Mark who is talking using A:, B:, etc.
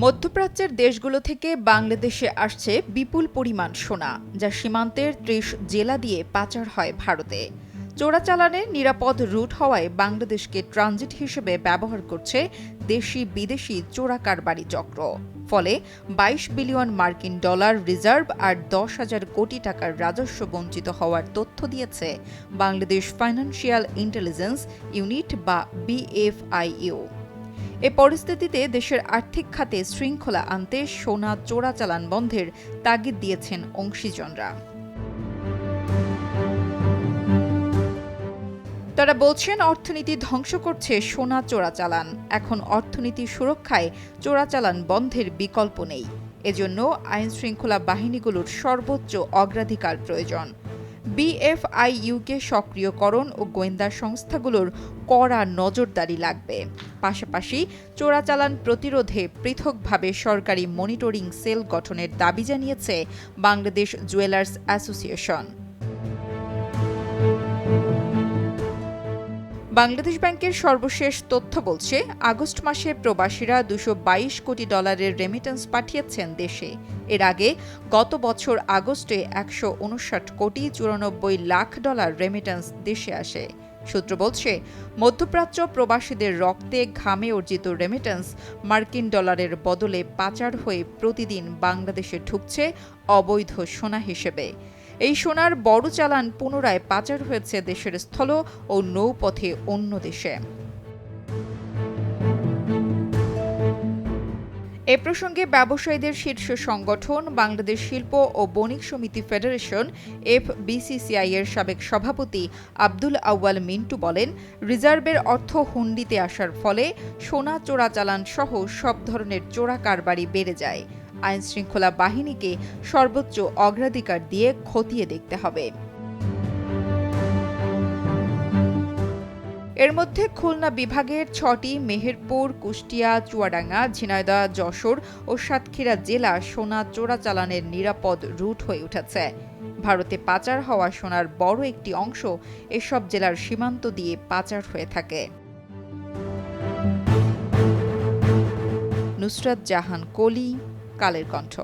A: মধ্যপ্রাচ্যের দেশগুলো থেকে বাংলাদেশে আসছে বিপুল পরিমাণ সোনা, যা সীমান্তের ৩০ জেলা দিয়ে পাচার হয় ভারতে। চোরাচালানের নিরাপদ রুট হওয়ায় বাংলাদেশকে ট্রানজিট হিসেবে ব্যবহার করছে দেশি বিদেশি চোরা কারবারি চক্র। ফলে ২২ বিলিয়ন মার্কিন ডলার রিজার্ভ আর ১০,০০০ কোটি টাকার রাজস্ব বঞ্চিত হওয়ার তথ্য দিয়েছে বাংলাদেশ ফাইন্যান্সিয়াল ইন্টেলিজেন্স ইউনিট বা BFIU। এ পরিস্থিতিতে দেশের আর্থিক খাতে শৃঙ্খলা আনতে সোনা চোরাচালান বন্ধের তাগিদ দিয়েছেন অংশীজনরা। তারা বলছেন, অর্থনীতি ধ্বংস করছে সোনা চোরাচালান। এখন অর্থনীতি সুরক্ষায় চোরাচালান বন্ধের বিকল্প নেই। এজন্য আইনশৃঙ্খলা বাহিনীগুলোর সর্বোচ্চ অগ্রাধিকার প্রয়োজন। BFIUকে সক্রিয়করণ ও গোয়েন্দা সংস্থাগুলোর কড়া নজরদারি লাগবে। পাশাপাশি চোরাচালান প্রতিরোধে পৃথকভাবে সরকারি মনিটরিং সেল গঠনের দাবি জানিয়েছে বাংলাদেশ জুয়েলার্স অ্যাসোসিয়েশন। বাংলাদেশ ব্যাংকের সর্বশেষ তথ্য বলছে, আগস্ট মাসে প্রবাসীরা ২২২ কোটি ডলারের রেমিটেন্স পাঠিয়েছেন দেশে। এর আগে গত বছর আগস্টে ১৫৯ কোটি ৯৪ লাখ ডলার রেমিটেন্স দেশে আসে। সূত্র বলছে, মধ্যপ্রাচ্য প্রবাসীদের রক্তে ঘামে অর্জিত রেমিটেন্স মার্কিন ডলারের বদলে পাচার হয়ে প্রতিদিন বাংলাদেশে ঢুকছে অবৈধ সোনা হিসেবে। এই সোনার বড় চালান পুনরায় পাচার হয়েছে দেশের স্থল ও নৌপথে অন্য দেশে। এ প্রসঙ্গে ব্যবসায়ীদের শীর্ষ সংগঠন বাংলাদেশ শিল্প ও বণিক সমিতি ফেডারেশন FBCCI এর সাবেক সভাপতি আব্দুল আউয়াল মিন্টু বলেন, রিজার্ভের অর্থ হুন্ডিতে আসার ফলে সোনা চোরাচালান সহ সব ধরনের চোরা কারবারি বেড়ে যায়। আইনশৃঙ্খলা বাহিনীকে সর্বোচ্চ অগ্রাধিকার দিয়ে খতিয়ে দেখতে হবে। এর মধ্যে খুলনা বিভাগের ৬টি, মেহেরপুর, কুষ্টিয়া, চুয়াডাঙ্গা, ঝিনাইদহ, যশোর ও সাতক্ষীরা জেলা সোনা চোরাচালানের নিরাপদ রুট হয়ে উঠেছে। ভারতে পাচার হওয়া সোনার বড় একটি অংশ এসব জেলার সীমান্ত দিয়ে পাচার হয়ে থাকে। নুসরাত জাহান কলি, কালের কণ্ঠ।